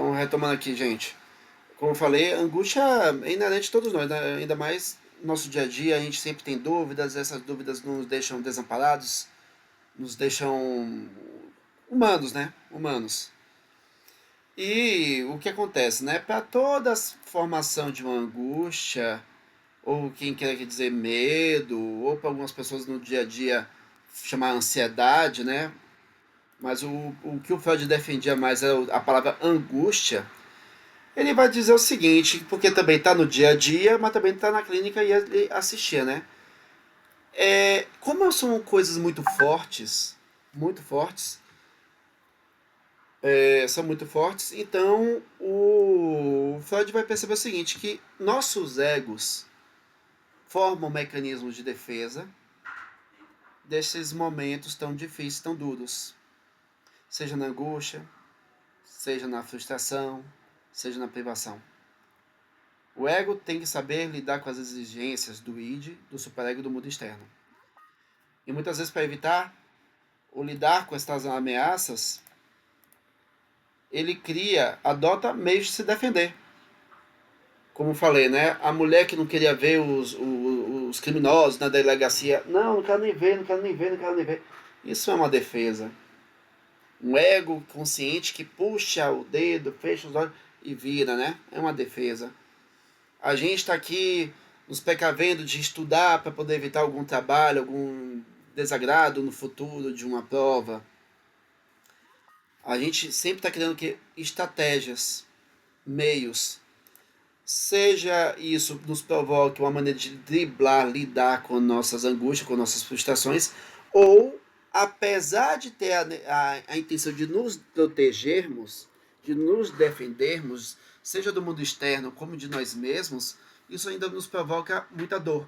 Então, retomando aqui, gente. Como eu falei, a angústia é inerente a todos nós, né? Ainda mais no nosso dia a dia, a gente sempre tem dúvidas, essas dúvidas nos deixam desamparados, nos deixam humanos, né? Humanos. E o que acontece, né? Para toda formação de uma angústia, ou quem quer dizer medo, ou para algumas pessoas no dia a dia chamar ansiedade, né? Mas o que o Freud defendia mais é a palavra angústia. Ele vai dizer o seguinte, porque também está no dia a dia, mas também está na clínica e assistia, né? Como são coisas muito fortes, são muito fortes, então o Freud vai perceber o seguinte, que nossos egos formam mecanismos de defesa desses momentos tão difíceis, tão duros. Seja na angústia, seja na frustração, seja na privação. O ego tem que saber lidar com as exigências do id, do superego e do mundo externo. E muitas vezes, para evitar ou lidar com essas ameaças, ele adota meios de se defender. Como falei, né? A mulher que não queria ver os criminosos na delegacia. Não, não quero nem ver, não quero nem ver, não quero nem ver. Isso é uma defesa. Um ego consciente que puxa o dedo, fecha os olhos e vira, né? É uma defesa. A gente está aqui nos precavendo de estudar para poder evitar algum trabalho, algum desagrado no futuro de uma prova. A gente sempre está criando que estratégias, meios, seja isso nos provoque uma maneira de driblar, lidar com nossas angústias, com nossas frustrações, ou apesar de ter a intenção de nos protegermos, de nos defendermos, seja do mundo externo como de nós mesmos, isso ainda nos provoca muita dor.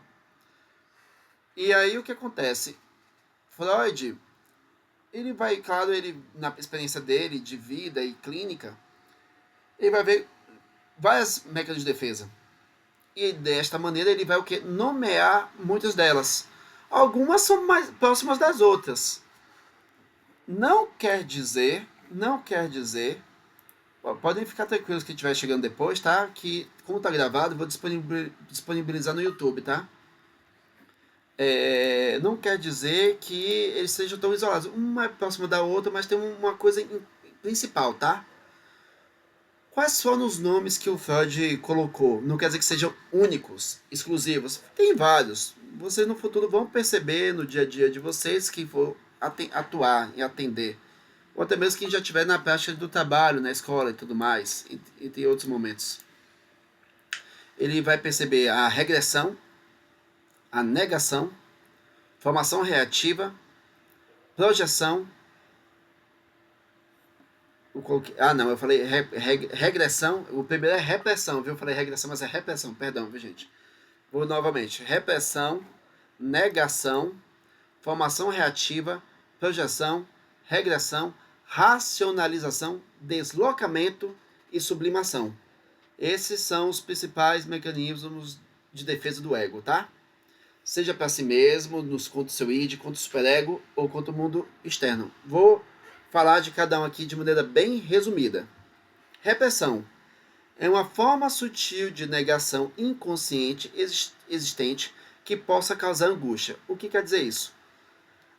E aí o que acontece? Freud, ele vai, claro, ele na experiência dele de vida e clínica, ele vai ver várias mecanismos de defesa. E desta maneira ele vai o que? Nomear muitas delas. Algumas são mais próximas das outras. Não quer dizer, podem ficar tranquilos que estiver chegando depois, tá? Que como tá gravado, vou disponibilizar no YouTube, tá? Não quer dizer que eles sejam tão isolados. Uma é próxima da outra, mas tem uma coisa principal, tá? Quais foram os nomes que o Freud colocou? Não quer dizer que sejam únicos, exclusivos. Tem vários. Vocês no futuro vão perceber no dia a dia de vocês que vão atuar e atender. Ou até mesmo quem já estiver na prática do trabalho, na escola e tudo mais, entre outros momentos. Ele vai perceber a regressão, a negação, formação reativa, projeção. Eu falei regressão. O primeiro é repressão, viu? Eu falei regressão, mas é repressão, perdão, viu, gente? Vou novamente. Repressão, negação, formação reativa, projeção, regressão, racionalização, deslocamento e sublimação. Esses são os principais mecanismos de defesa do ego, tá? Seja para si mesmo, contra o seu id, contra o superego ou contra o mundo externo. Vou falar de cada um aqui de maneira bem resumida. Repressão é uma forma sutil de negação inconsciente existente que possa causar angústia. O que quer dizer isso?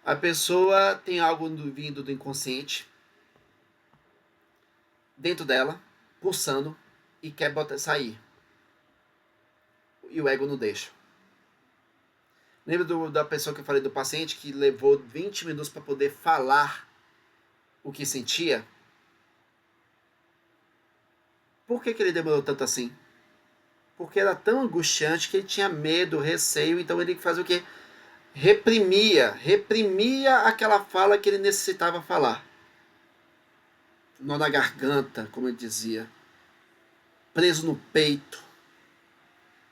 A pessoa tem algo vindo do inconsciente dentro dela, pulsando e quer sair. E o ego não deixa. Lembra da pessoa que eu falei do paciente que levou 20 minutos para poder falar o que sentia? Por que ele demorou tanto assim? Porque era tão angustiante que ele tinha medo, receio, então ele fazia o quê? Reprimia aquela fala que ele necessitava falar. Nó na garganta, como ele dizia. Preso no peito.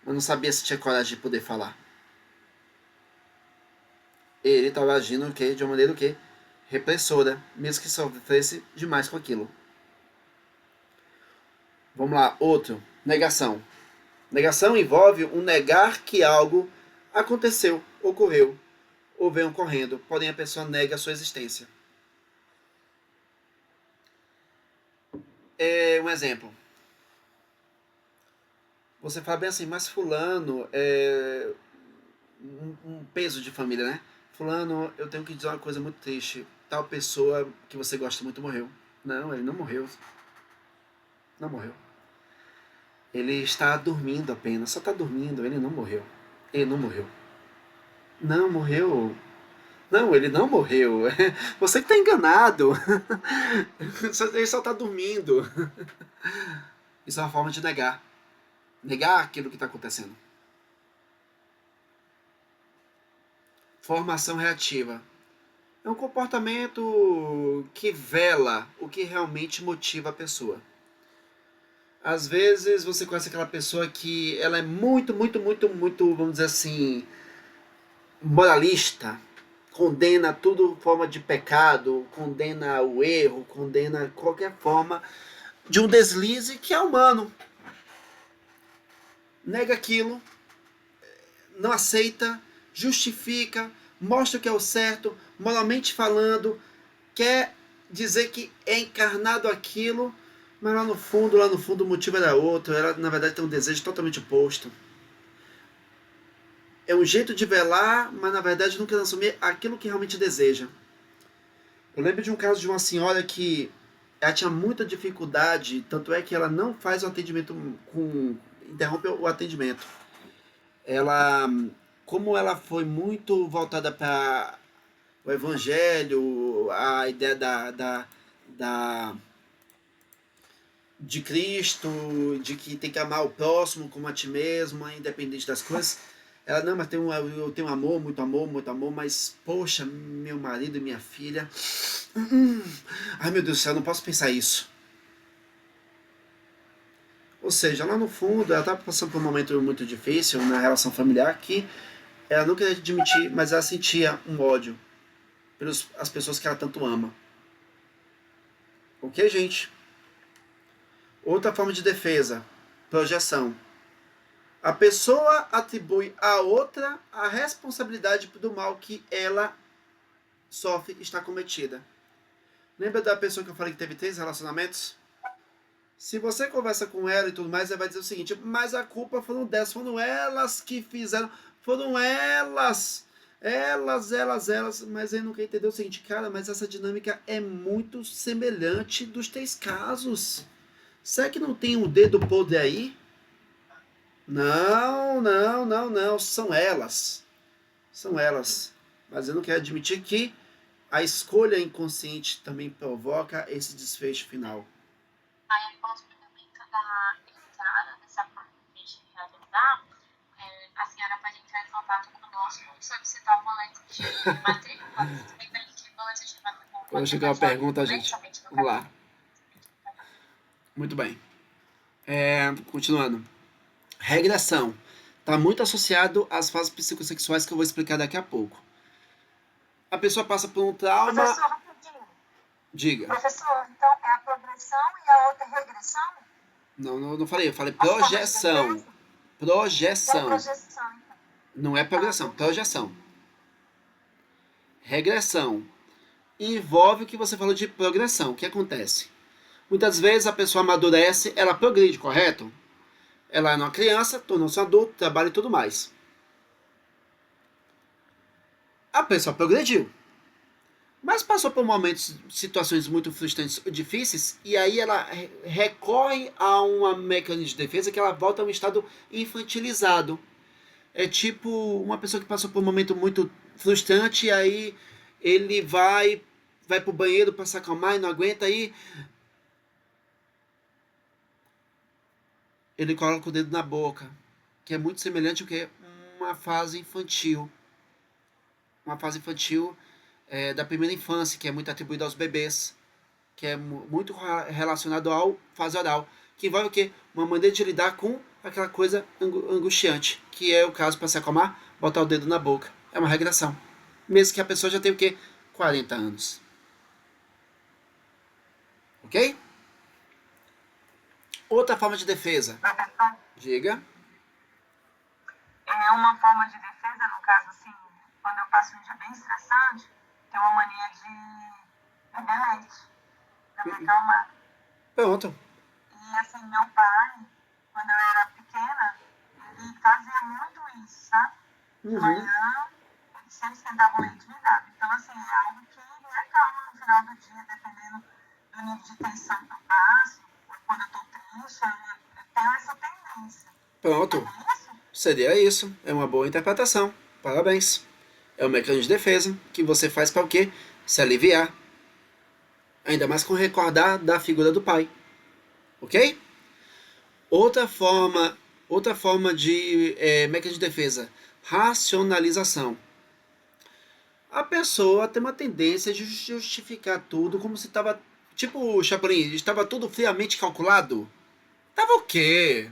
Mas não sabia se tinha coragem de poder falar. Ele estava agindo de uma maneira repressora, mesmo que sofresse demais com aquilo. Vamos lá, outro. Negação. Negação envolve um negar que algo aconteceu, ocorreu, ou vem ocorrendo, porém a pessoa nega a sua existência. Um exemplo. Você fala bem assim, mas fulano é um peso de família, né? Fulano, eu tenho que dizer uma coisa muito triste. Tal pessoa que você gosta muito morreu. Não, ele não morreu. Não morreu. Ele está dormindo apenas. Só está dormindo. Ele não morreu. Ele não morreu. Não, morreu. Não, ele não morreu. Você que está enganado. Ele só está dormindo. Isso é uma forma de negar. Negar aquilo que está acontecendo. Formação reativa. É um comportamento que vela o que realmente motiva a pessoa. Às vezes você conhece aquela pessoa que ela é muito, vamos dizer assim, moralista, condena tudo forma de pecado, condena o erro, condena qualquer forma de um deslize que é humano. Nega aquilo, não aceita, justifica, mostra que é o certo, moralmente falando, quer dizer que é encarnado aquilo, mas lá no fundo o motivo era outro, ela na verdade tem um desejo totalmente oposto. É um jeito de velar, mas na verdade não quer assumir aquilo que realmente deseja. Eu lembro de um caso de uma senhora que ela tinha muita dificuldade, tanto é que ela não faz o atendimento interrompe o atendimento. Ela, como ela foi muito voltada para o evangelho, a ideia da de Cristo, de que tem que amar o próximo como a ti mesmo, independente das coisas. Ela, não, mas eu tenho muito amor, mas, poxa, meu marido e minha filha. Ai, meu Deus do céu, eu não posso pensar isso. Ou seja, lá no fundo, ela estava passando por um momento muito difícil na relação familiar que ela não queria admitir, mas ela sentia um ódio pelas as pessoas que ela tanto ama. Ok, gente? Outra forma de defesa, projeção. A pessoa atribui a outra a responsabilidade do mal que ela sofre e está cometida. Lembra da pessoa que eu falei que teve 3 relacionamentos? Se você conversa com ela e tudo mais, ela vai dizer o seguinte: mas a culpa foram delas, foram elas que fizeram, foram elas. Elas, mas ele não quer entender o seguinte, cara, mas essa dinâmica é muito semelhante dos 3 casos. Será que não tem um dedo podre aí? Não. São elas. São elas. Mas eu não quero admitir que a escolha inconsciente também provoca esse desfecho final. Aí, com o complemento da entrada dessa forma de a gente realizar, a senhora pode entrar em contato conosco e solicitar o boleto de matrícula. Lembrando que o boleto de matrícula Vou pode ser chegar uma pergunta, gente. mensalmente no Vamos cartão. lá. Muito bem. Continuando. Regressão. Está muito associado às fases psicossexuais que eu vou explicar daqui a pouco. A pessoa passa por um trauma. Professor, rapidinho. Diga. Professor, então é a progressão e a outra regressão? Não falei, eu falei As formas de projeção. defesa? É Projeção. projeção, então. Não é progressão, Tá. projeção. Regressão. Envolve o que você falou de progressão. O que acontece? Muitas vezes a pessoa amadurece, ela progride, correto? Ela é uma criança, tornou-se um adulto, trabalha e tudo mais. A pessoa progrediu, mas passou por momentos, situações muito frustrantes e difíceis, e aí ela recorre a uma mecanismo de defesa que ela volta a um estado infantilizado. É tipo uma pessoa que passou por um momento muito frustrante, e aí ele vai pro banheiro para se acalmar e não aguenta, aí ele coloca o dedo na boca, que é muito semelhante ao que uma fase infantil. Uma fase infantil da primeira infância, que é muito atribuída aos bebês, que é muito relacionado ao fase oral, que envolve o quê? Uma maneira de lidar com aquela coisa angustiante, que é o caso para se acalmar, botar o dedo na boca. É uma regressão. Mesmo que a pessoa já tenha o quê? 40 anos. Ok? Outra forma de defesa. Professor, Diga. é uma forma de defesa, no caso, assim, quando eu passo um dia bem estressante, tenho uma mania de beber leite, pra me acalmar. Pronto. assim, meu pai, quando eu era pequena, ele fazia muito isso, sabe? De manhã, ele sempre esquentava o leite me dava. Então, assim, é algo que me acalma no final do dia, dependendo do nível de tensão que eu passo, ou quando eu tô triste, eu tenho essa tendência. Pronto. É isso? Seria isso. É uma boa interpretação. Parabéns. É um mecanismo de defesa que você faz para o quê? Se aliviar. Ainda mais com recordar da figura do pai. Ok? Outra forma de mecanismo de defesa. Racionalização. A pessoa tem uma tendência de justificar tudo como se estava... Tipo o Chapolin, estava tudo friamente calculado. Tava o quê?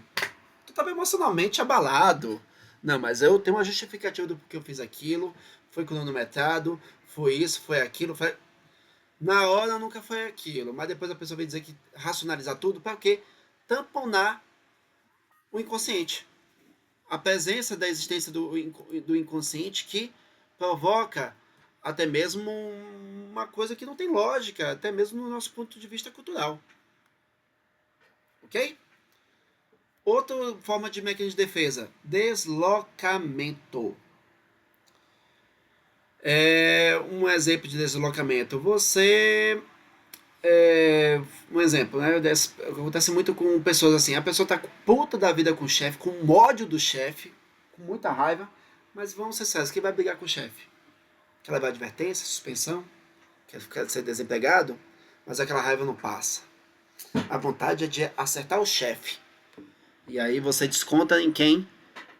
Tu tava emocionalmente abalado. Não, mas eu tenho uma justificativa do porquê eu fiz aquilo. Foi cronometrado, foi isso, foi aquilo. Foi... Na hora nunca foi aquilo. Mas depois a pessoa vem dizer que racionalizar tudo para quê? Tamponar o inconsciente. A presença da existência do inconsciente que provoca até mesmo uma coisa que não tem lógica, até mesmo no nosso ponto de vista cultural. Ok? Outra forma de mecanismo de defesa, deslocamento. Um exemplo de deslocamento. Um exemplo, né? Acontece muito com pessoas assim. A pessoa tá puta da vida com o chefe, com ódio do chefe, com muita raiva, mas vamos ser sérios, quem vai brigar com o chefe? Quer levar advertência, suspensão? Quer ser desempregado? Mas aquela raiva não passa. A vontade é de acertar o chefe. E aí você desconta em quem?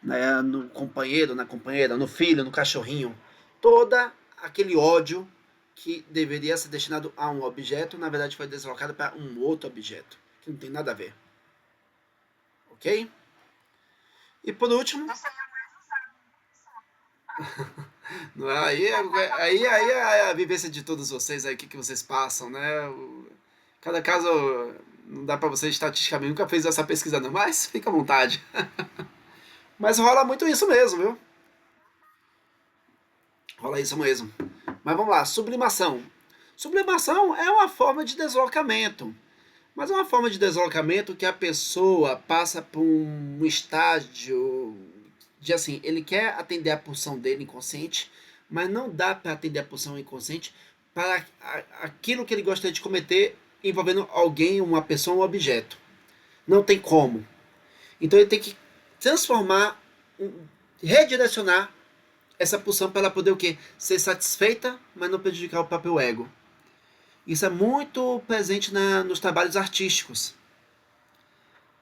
Né, no companheiro, na companheira, no filho, no cachorrinho. Toda aquele ódio que deveria ser destinado a um objeto, na verdade foi deslocado para um outro objeto, que não tem nada a ver. Ok? E por último, aí a vivência de todos vocês aí, o que vocês passam, né? Cada caso não dá para você estatisticamente, nunca fez essa pesquisa não, mas fica à vontade. Mas rola muito isso mesmo, viu? Rola isso mesmo. Mas vamos lá, sublimação. Sublimação é uma forma de deslocamento. Mas é uma forma de deslocamento que a pessoa passa por um estágio de assim, ele quer atender a pulsão dele inconsciente, mas não dá para atender a pulsão inconsciente para aquilo que ele gostaria de cometer envolvendo alguém, uma pessoa, um objeto. Não tem como. Então ele tem que transformar, redirecionar essa pulsão para ela poder o quê? Ser satisfeita, mas não prejudicar o próprio ego. Isso é muito presente nos trabalhos artísticos.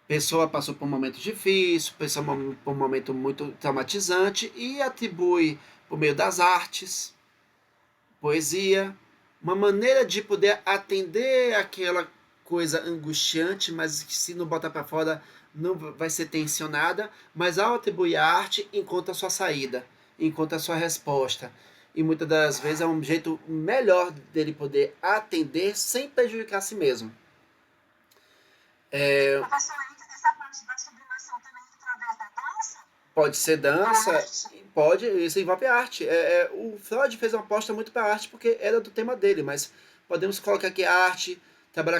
Pessoa passou por um momento difícil, pessoa por um momento muito traumatizante e atribui, por meio das artes, poesia, uma maneira de poder atender aquela coisa angustiante, mas que se não botar para fora não vai ser tensionada, mas ao atribuir a arte encontra a sua saída, encontra a sua resposta. E muitas das vezes é um jeito melhor dele poder atender sem prejudicar a si mesmo. Professor, essa parte da sublimação também através da dança? Pode ser dança, pode, isso envolve arte. O Freud fez uma aposta muito para arte porque era do tema dele, mas podemos colocar aqui arte, trabalho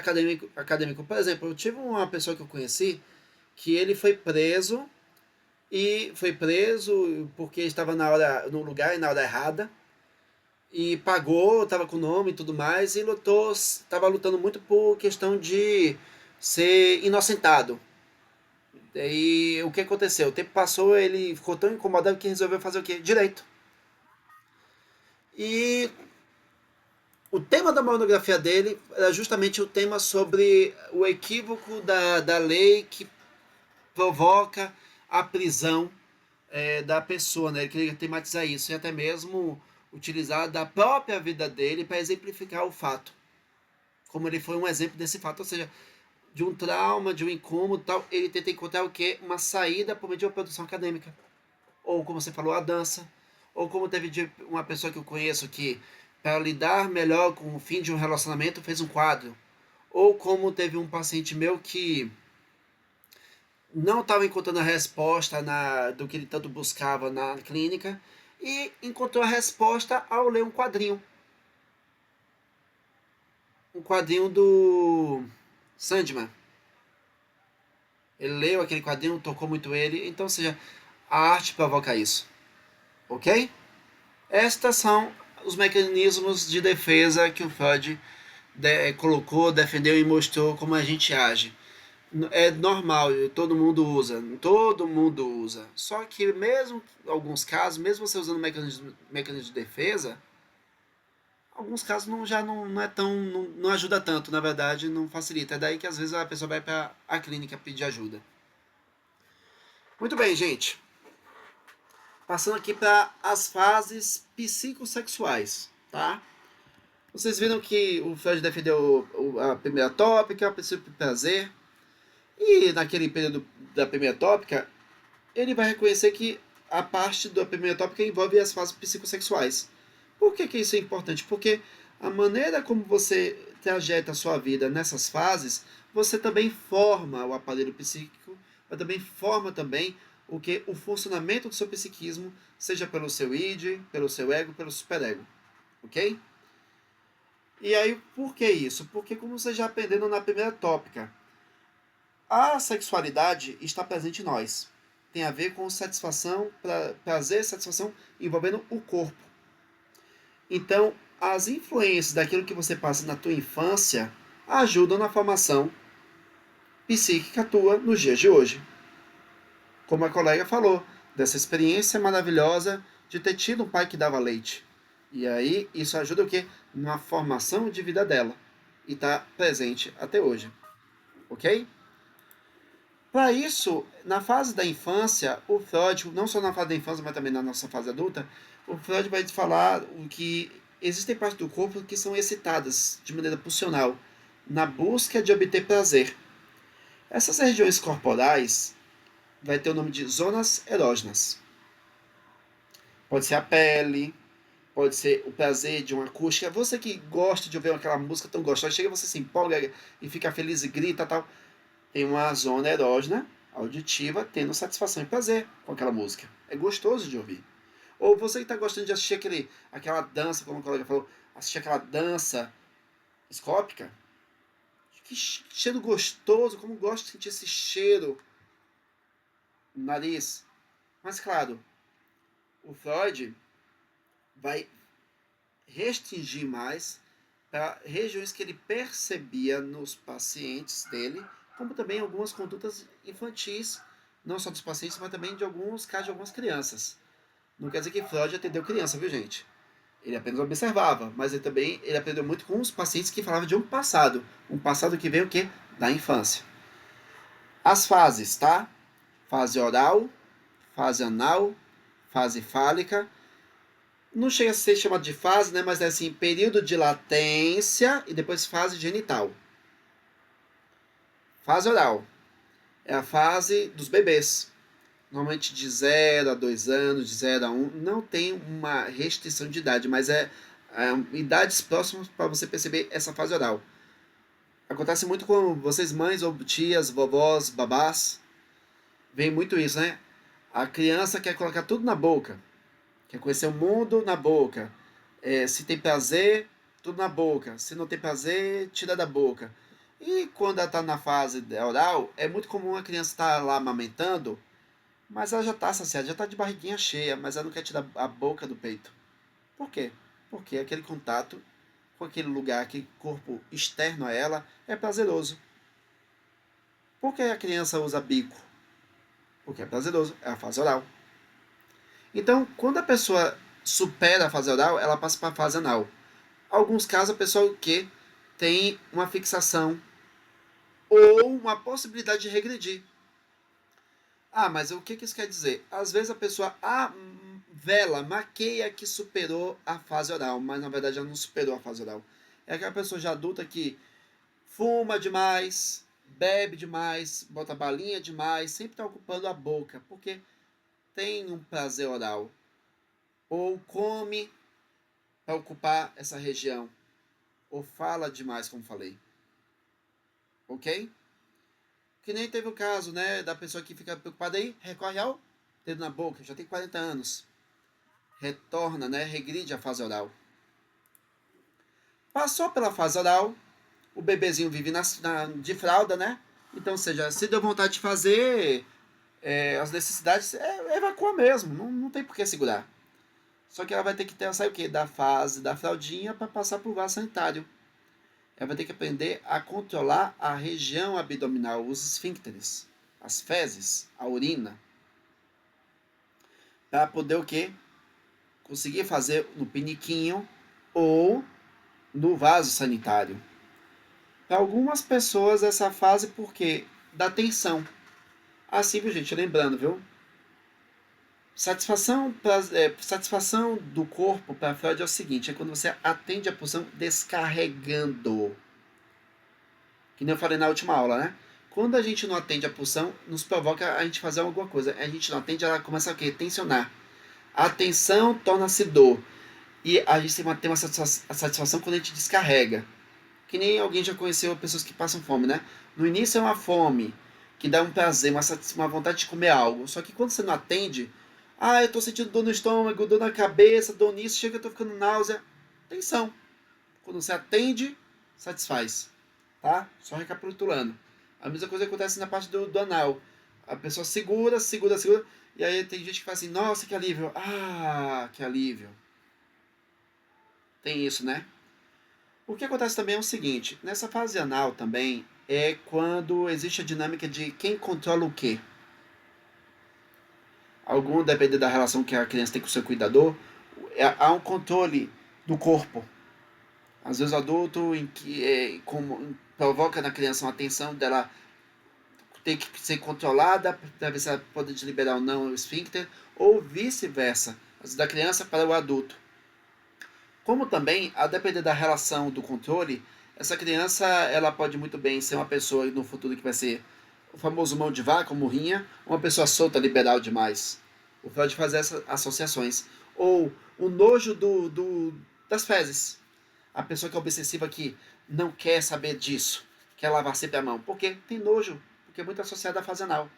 acadêmico. Por exemplo, eu tive uma pessoa que eu conheci que ele foi preso porque estava no lugar e na hora errada e pagou, estava com o nome e tudo mais e estava lutando muito por questão de ser inocentado. E o que aconteceu? O tempo passou, ele ficou tão incomodado que resolveu fazer o quê? Direito. E o tema da monografia dele era justamente o tema sobre o equívoco da lei que provoca a prisão da pessoa, né? Ele queria tematizar isso e até mesmo utilizar da própria vida dele para exemplificar o fato. Como ele foi um exemplo desse fato, ou seja, de um trauma, de um incômodo tal, ele tenta encontrar o quê? Uma saída por meio de uma produção acadêmica. Ou como você falou, a dança. Ou como teve uma pessoa que eu conheço que, para lidar melhor com o fim de um relacionamento, fez um quadro. Ou como teve um paciente meu que não estava encontrando a resposta do que ele tanto buscava na clínica e encontrou a resposta ao ler um quadrinho. Um quadrinho do Sandman. ele leu aquele quadrinho, tocou muito ele, então, ou seja, a arte provoca isso, ok? Estes são os mecanismos de defesa que o Freud colocou, defendeu e mostrou como a gente age. É normal, todo mundo usa. Só que mesmo em alguns casos, mesmo você usando mecanismo de defesa, alguns casos não é tão, não ajuda tanto, na verdade, não facilita. É daí que às vezes a pessoa vai para a clínica pedir ajuda. Muito bem, gente. Passando aqui para as fases psicossexuais, tá? Vocês viram que o Freud defendeu a primeira tópica, o princípio do prazer, e naquele período da primeira tópica, ele vai reconhecer que a parte da primeira tópica envolve as fases psicossexuais. Por que isso é importante? Porque a maneira como você trajeta a sua vida nessas fases, você também forma o aparelho psíquico, mas também forma também o funcionamento do seu psiquismo, seja pelo seu id, pelo seu ego, pelo superego. Ok? E aí, por que isso? Porque, como vocês já aprenderam na primeira tópica, a sexualidade está presente em nós. Tem a ver com satisfação, prazer e satisfação envolvendo o corpo. Então, as influências daquilo que você passa na tua infância ajudam na formação psíquica tua nos dias de hoje. Como a colega falou, dessa experiência maravilhosa de ter tido um pai que dava leite. E aí, isso ajuda o quê? Na formação de vida dela. E está presente até hoje. Ok? Para isso, na fase da infância, o Freud, não só na fase da infância, mas também na nossa fase adulta, o Freud vai te falar que existem partes do corpo que são excitadas de maneira pulsional, na busca de obter prazer. Essas regiões corporais vai ter o nome de zonas erógenas. Pode ser a pele, pode ser o prazer de uma acústica. Você que gosta de ouvir aquela música tão gostosa, chega você se empolga e fica feliz e grita tal. Tem uma zona erógena auditiva tendo satisfação e prazer com aquela música. É gostoso de ouvir. Ou você que está gostando de assistir aquela dança, como o colega falou, assistir aquela dança escópica. Que cheiro gostoso, como gosto de sentir esse cheiro no nariz. Mas claro, o Freud vai restringir mais para regiões que ele percebia nos pacientes dele, como também algumas condutas infantis, não só dos pacientes, mas também de alguns casos de algumas crianças. Não quer dizer que Freud atendeu criança, viu, gente? Ele apenas observava, mas ele aprendeu muito com os pacientes que falavam de um passado que veio o quê? Da infância. As fases, tá? Fase oral, fase anal, fase fálica. Não chega a ser chamado de fase, né? Mas é assim, período de latência e depois fase genital. Fase oral é a fase dos bebês. Normalmente de 0 a 2 anos, de 0 a 1. Não tem uma restrição de idade, mas é idades próximas para você perceber essa fase oral. Acontece muito com vocês mães ou tias, vovós, babás. Vem muito isso, né? A criança quer colocar tudo na boca. Quer conhecer o mundo na boca. Se tem prazer, tudo na boca. Se não tem prazer, tira da boca. E quando ela está na fase oral, é muito comum a criança estar lá amamentando, mas ela já está saciada, já está de barriguinha cheia, mas ela não quer tirar a boca do peito. Por quê? Porque aquele contato com aquele lugar, aquele corpo externo a ela, é prazeroso. Por que a criança usa bico? Porque é prazeroso, é a fase oral. Então, quando a pessoa supera a fase oral, ela passa para a fase anal. Alguns casos, a pessoa que tem uma fixação ou uma possibilidade de regredir. Ah, mas o que isso quer dizer? Às vezes a pessoa maqueia que superou a fase oral, mas na verdade ela não superou a fase oral. É aquela pessoa já adulta que fuma demais, bebe demais, bota balinha demais, sempre está ocupando a boca, porque tem um prazer oral. Ou come para ocupar essa região. Ou fala demais, como falei. Ok? Que nem teve o caso, né, da pessoa que fica preocupada aí, recorre ao dedo na boca, já tem 40 anos. Retorna, né, regride a fase oral. Passou pela fase oral, o bebezinho vive de fralda, né? Então, ou seja, se deu vontade de fazer as necessidades, evacua mesmo, não tem por que segurar. Só que ela vai ter que ter, sabe o quê? Da fase da fraldinha para passar por vaso sanitário. Ela vai ter que aprender a controlar a região abdominal, os esfíncteres, as fezes, a urina, para poder o quê? Conseguir fazer no piniquinho ou no vaso sanitário. Para algumas pessoas essa fase porque dá tensão. Assim, viu, gente? Lembrando, viu? Satisfação do corpo para Freud é o seguinte: é quando você atende a pulsão descarregando. Que nem eu falei na última aula, né? Quando a gente não atende a pulsão, nos provoca a gente fazer alguma coisa. A gente não atende, ela começa a quê? Tensionar. A tensão torna-se dor. E a gente tem uma satisfação quando a gente descarrega. Que nem alguém já conheceu pessoas que passam fome, né? No início é uma fome que dá um prazer, uma vontade de comer algo. Só que quando você não atende, eu tô sentindo dor no estômago, dor na cabeça, dor nisso, chega, eu tô ficando náusea. Tensão. Quando você atende, satisfaz. Tá? Só recapitulando. A mesma coisa acontece na parte do anal. A pessoa segura, segura, segura. E aí tem gente que fala assim, nossa, que alívio. Ah, que alívio. Tem isso, né? O que acontece também é o seguinte, nessa fase anal também é quando existe a dinâmica de quem controla o quê. Algum, depende da relação que a criança tem com o seu cuidador, há um controle do corpo. Às vezes o adulto provoca na criança uma tensão dela ter que ser controlada para ver se ela pode liberar ou não o esfíncter, ou vice-versa, da criança para o adulto. Como também, a depender da relação do controle, essa criança ela pode muito bem ser uma pessoa no futuro que vai ser o famoso mão de vaca, murrinha, uma pessoa solta, liberal demais. O Freud faz essas associações. Ou o nojo das fezes. A pessoa que é obsessiva que não quer saber disso, quer lavar sempre a mão. Porque tem nojo, porque é muito associado à fase anal.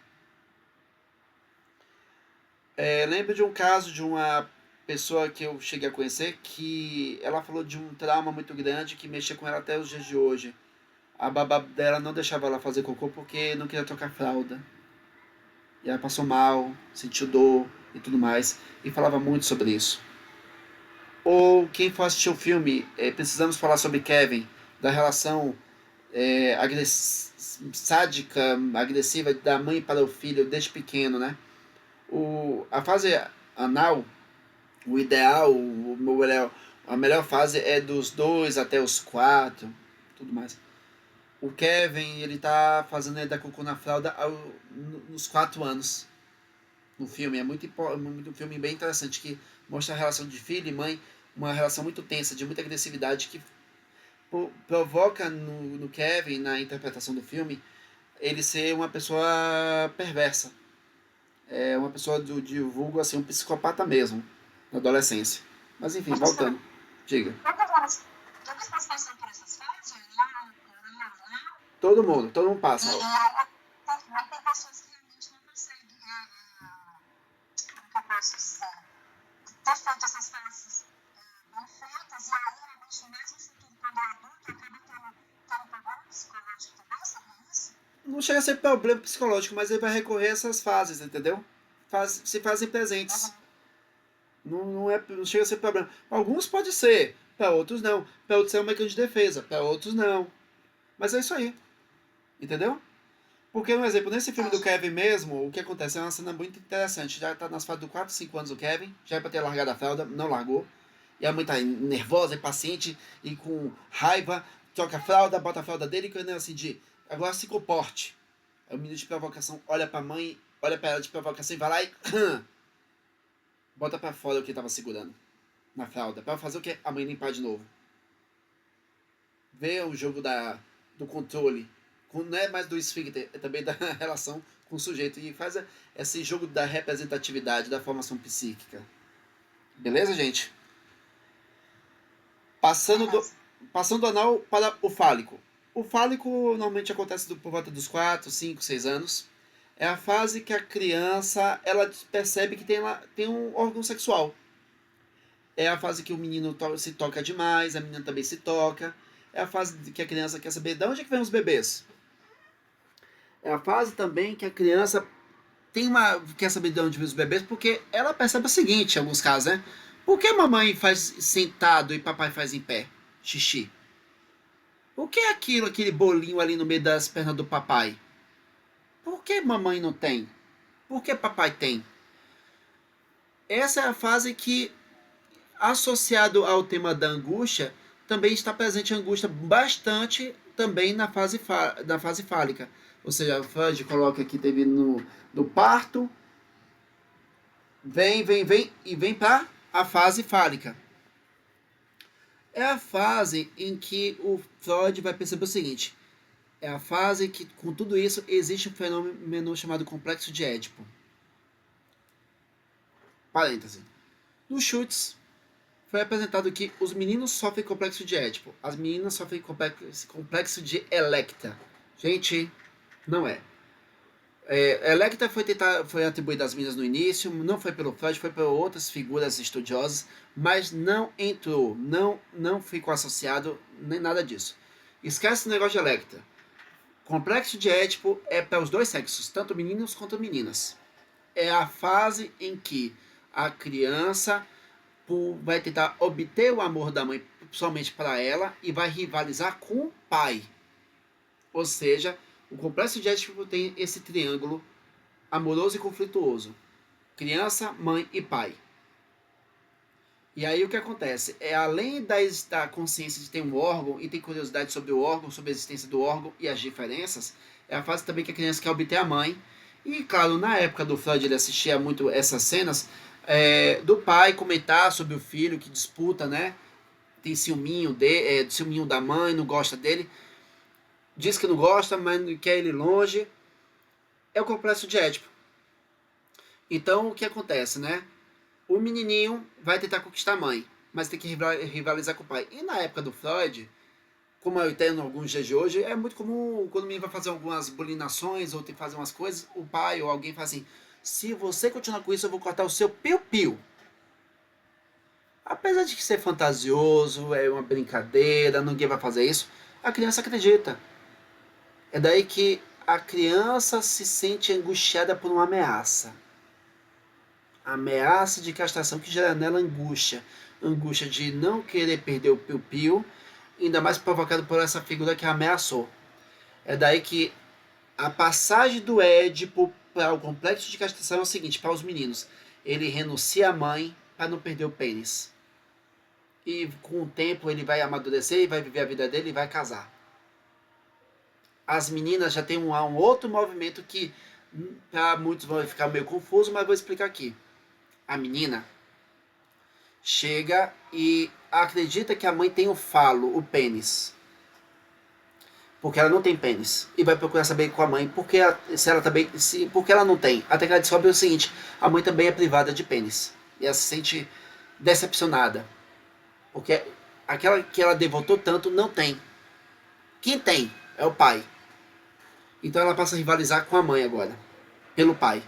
Lembro de um caso de uma pessoa que eu cheguei a conhecer que ela falou de um trauma muito grande que mexia com ela até os dias de hoje. A babá dela não deixava ela fazer cocô porque não queria trocar fralda. E ela passou mal, sentiu dor e tudo mais. E falava muito sobre isso. Ou quem for assistir o filme, precisamos falar sobre Kevin, da relação sádica, agressiva da mãe para o filho desde pequeno, né? A fase anal, o ideal, a melhor fase é dos 2 até os 4, tudo mais. O Kevin, ele tá fazendo ele dar cocô na fralda nos 4 anos. No filme, muito um filme bem interessante que mostra a relação de filho e mãe, uma relação muito tensa, de muita agressividade que provoca no Kevin, na interpretação do filme, ele ser uma pessoa perversa. É uma pessoa de vulgo, assim, um psicopata mesmo, na adolescência. Mas enfim, voltando. Diga. Todas as passam por essas fases, lá. Todo mundo passa. Mas tem pessoas que realmente não conseguem, como que eu posso dizer, ter feito essas fases bem feitas, e aí realmente mais no futuro, quando é adulto, acaba tendo problema psicológico também, sabe isso? Não chega a ser problema psicológico, mas ele vai recorrer a essas fases, entendeu? Se fazem presentes. Não chega a ser problema. Para alguns pode ser, para outros não. Para outros é um mecanismo de defesa, para outros não. Mas é isso aí, entendeu? Porque, um exemplo, nesse filme do Kevin mesmo, o que acontece é uma cena muito interessante. Já tá nas fases do 4, 5 anos o Kevin, já é pra ter largado a fralda, não largou. E a mãe tá nervosa, impaciente e com raiva, troca a fralda, bota a fralda dele e assim de agora se comporte. Aí o menino de provocação olha pra mãe, olha pra ela de provocação e vai lá e bota pra fora o que tava segurando na fralda. Pra fazer o que? A mãe limpar de novo. Vê o jogo do controle. Não é mais do esfíncter, é também da relação com o sujeito. E faz esse jogo da representatividade, da formação psíquica. Beleza, gente? Passando do anal para o fálico. O fálico normalmente acontece por volta dos 4, 5, 6 anos. É a fase que a criança ela percebe que tem um órgão sexual. É a fase que o menino se toca demais, a menina também se toca. É a fase que a criança quer saber de onde é que vem os bebês. É a fase também que a criança quer saber de onde vem os bebês, porque ela percebe o seguinte, em alguns casos, né? Por que mamãe faz sentado e papai faz em pé? Xixi. Por que aquele bolinho ali no meio das pernas do papai? Por que mamãe não tem? Por que papai tem? Essa é a fase que, associado ao tema da angústia, também está presente a angústia bastante também na fase fálica. Ou seja, Freud coloca aqui, teve no parto, vem e vem para a fase fálica. É a fase em que o Freud vai perceber o seguinte: é a fase que, com tudo isso, existe um fenômeno chamado complexo de Édipo. Parêntese. No Schutz, foi apresentado que os meninos sofrem complexo de Édipo, as meninas sofrem complexo de Electra. Gente, não é. Electra foi atribuída às meninas no início, não foi pelo Freud, foi por outras figuras estudiosas, mas não entrou, não ficou associado, nem nada disso. Esquece o negócio de Electra. Complexo de Édipo é para os dois sexos, tanto meninos quanto meninas. É a fase em que a criança vai tentar obter o amor da mãe somente para ela e vai rivalizar com o pai. Ou seja, o complexo de Édipo tem esse triângulo amoroso e conflituoso: criança, mãe e pai. E aí o que acontece? Além da consciência de ter um órgão e tem curiosidade sobre o órgão, sobre a existência do órgão e as diferenças, é a fase também que a criança quer obter a mãe. E claro, na época do Freud ele assistia muito essas cenas do pai comentar sobre o filho que disputa, né? Tem ciúminho da mãe, não gosta dele. Diz que não gosta, mas quer ele longe. É o complexo de Édipo. Então o que acontece, né? O menininho vai tentar conquistar a mãe, mas tem que rivalizar com o pai. E na época do Freud, como eu tenho em alguns dias de hoje, é muito comum quando o menino vai fazer algumas bulinações ou tem que fazer umas coisas, o pai ou alguém fala assim: se você continuar com isso, eu vou cortar o seu piu-piu. Apesar de ser fantasioso, é uma brincadeira, ninguém vai fazer isso, a criança acredita. É daí que a criança se sente angustiada por uma ameaça. Ameaça de castração que gera nela angústia. Angústia de não querer perder o piu-piu, ainda mais provocado por essa figura que a ameaçou. É daí que a passagem do Édipo para o complexo de castração é o seguinte, para os meninos: ele renuncia à mãe para não perder o pênis. E com o tempo ele vai amadurecer e vai viver a vida dele e vai casar. As meninas já tem um outro movimento que para muitos vai ficar meio confuso, mas vou explicar aqui. A menina chega e acredita que a mãe tem o falo, o pênis. Porque ela não tem pênis. E vai procurar saber com a mãe porque ela não tem. Até que ela descobre o seguinte: a mãe também é privada de pênis. E ela se sente decepcionada. Porque aquela que ela devotou tanto não tem. Quem tem é o pai. Então ela passa a rivalizar com a mãe agora. Pelo pai.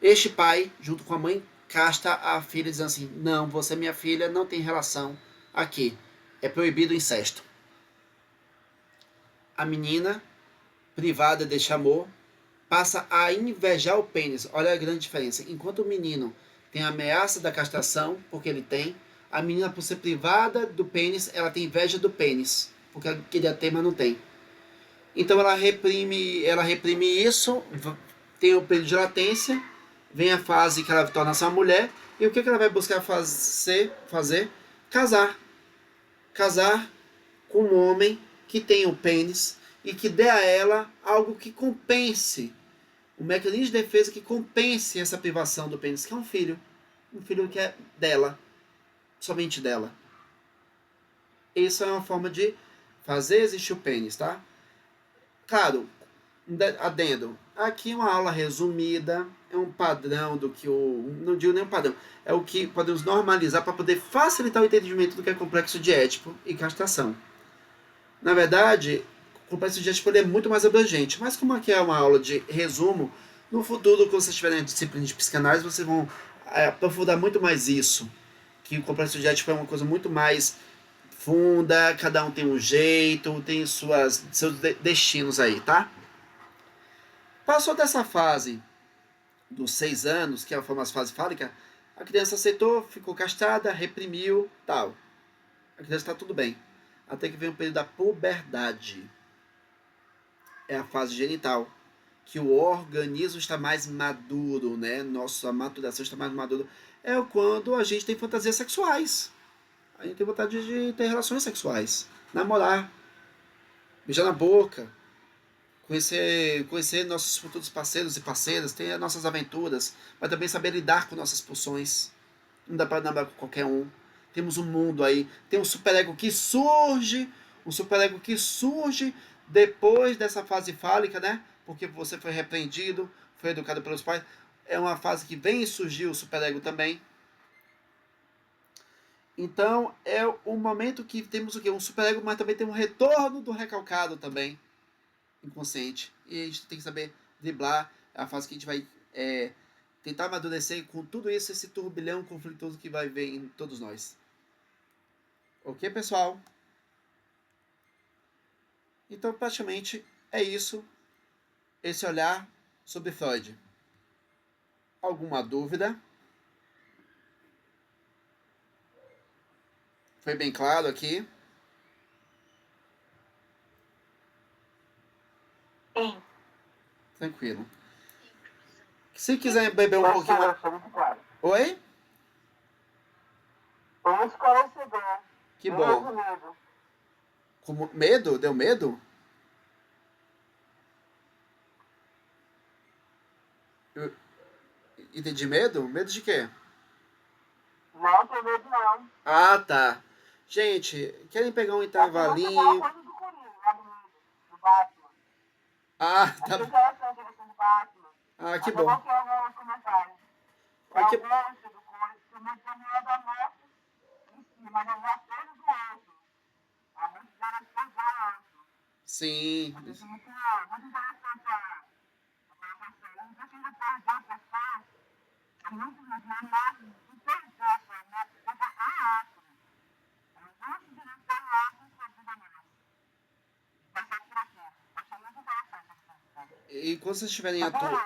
Este pai, junto com a mãe, castra a filha dizendo assim: não, você é minha filha, não tem relação aqui. É proibido o incesto. A menina, privada deste amor, passa a invejar o pênis. Olha a grande diferença. Enquanto o menino tem a ameaça da castração, porque ele tem, a menina, por ser privada do pênis, ela tem inveja do pênis, porque ela queria ter, mas não tem. Então ela reprime isso, tem o período de latência, vem a fase que ela torna-se uma mulher, e o que ela vai buscar fazer? Casar. Casar com um homem que tenha o pênis e que dê a ela algo que compense, um mecanismo de defesa que compense essa privação do pênis, que é um filho. Um filho que é dela, somente dela. Isso é uma forma de fazer existir o pênis, tá? Claro, adendo. Aqui é uma aula resumida, é um padrão do que não digo nem um padrão, é o que podemos normalizar para poder facilitar o entendimento do que é complexo de Édipo e castração. Na verdade, o complexo de Édipo é muito mais abrangente, mas como aqui é uma aula de resumo, no futuro, quando vocês tiverem a disciplina de psicanálise, vocês vão aprofundar muito mais isso, que o complexo de Édipo é uma coisa muito mais funda, cada um tem um jeito, tem seus destinos aí, tá? Passou dessa fase dos 6 anos, que é a famosa fase fálica, a criança aceitou, ficou castrada, reprimiu, tal. A criança está tudo bem. Até que vem o período da puberdade. É a fase genital, que o organismo está mais maduro, né? Nossa maturação está mais madura. É quando a gente tem fantasias sexuais. A gente tem vontade de ter relações sexuais, namorar, beijar na boca, conhecer nossos futuros parceiros e parceiras, ter as nossas aventuras, mas também saber lidar com nossas pulsões. Não dá para namorar com qualquer um. Temos um mundo aí, tem um superego que surge depois dessa fase fálica, né? Porque você foi repreendido, foi educado pelos pais. É uma fase que vem surgir o superego também. Então é o momento que temos o quê? Um superego, mas também tem um retorno do recalcado também, inconsciente. E a gente tem que saber driblar. É a fase que a gente vai tentar amadurecer com tudo isso, esse turbilhão conflituoso que vai ver em todos nós. Ok, pessoal? Então, praticamente é isso, esse olhar sobre Freud. Alguma dúvida? Foi bem claro aqui? Sim. Tranquilo. Se quiser beber um pouquinho mais. Oi? Foi muito esclarecedor. Que Bem bom. resumido. Com medo? Deu medo? Eu entendi medo? Medo de quê? Não tem medo, não. Ah, tá. Gente, querem pegar um Você falou intervalinho? coisa do Coringa, lá do Batman. Ah, Achei tá. interessante a questão do Batman. Ah, que Até bom. coloquei alguns comentários. Ah, Eu que... gosto do Coringa, porque o medo não é da morte em si, mas é da coisa do outro. A mente dela se perdoa. Sim. Isso é muito interessante a colocação. Eu não consigo perder a pessoa. É muito mais de perder a pessoa, né? Porque é ótimo. Eu gosto de não ter ótimo sobre a mente. Passar por aqui. Achei muito interessante essa questão. E quando vocês estiverem Tá atuando, bom,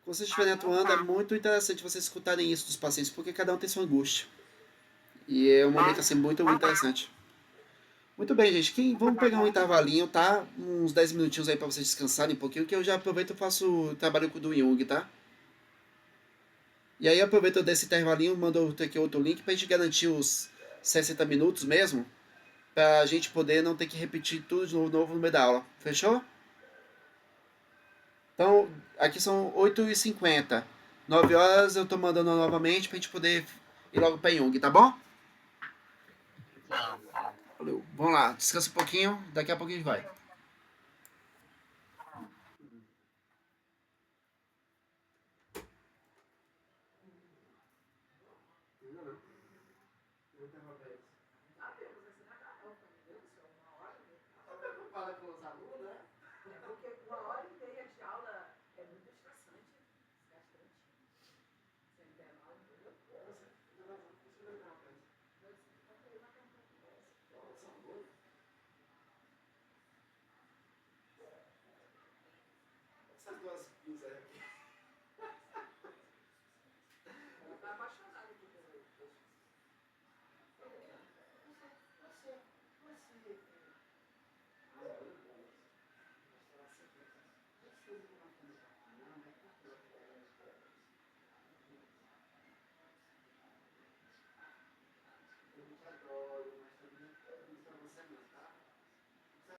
quando vocês estiverem atuando, é muito interessante vocês escutarem isso dos pacientes, porque cada um tem sua angústia. E é um momento assim muito, muito interessante. Muito bem, gente. Vamos pegar um intervalinho, tá? Uns 10 minutinhos aí pra vocês descansarem um pouquinho, que eu já aproveito e faço o trabalho do Jung, tá? E aí aproveito desse intervalinho, mando aqui outro link pra gente garantir os 60 minutos mesmo, pra gente poder não ter que repetir tudo de novo no meio da aula. Fechou? Então, aqui são 8h50. 9 horas eu tô mandando novamente pra gente poder ir logo pra Jung, tá bom? Valeu. Vamos lá, descansa um pouquinho, daqui a pouco a gente vai. Essas duas blusas aqui. Ela tá apaixonada aqui pelo você.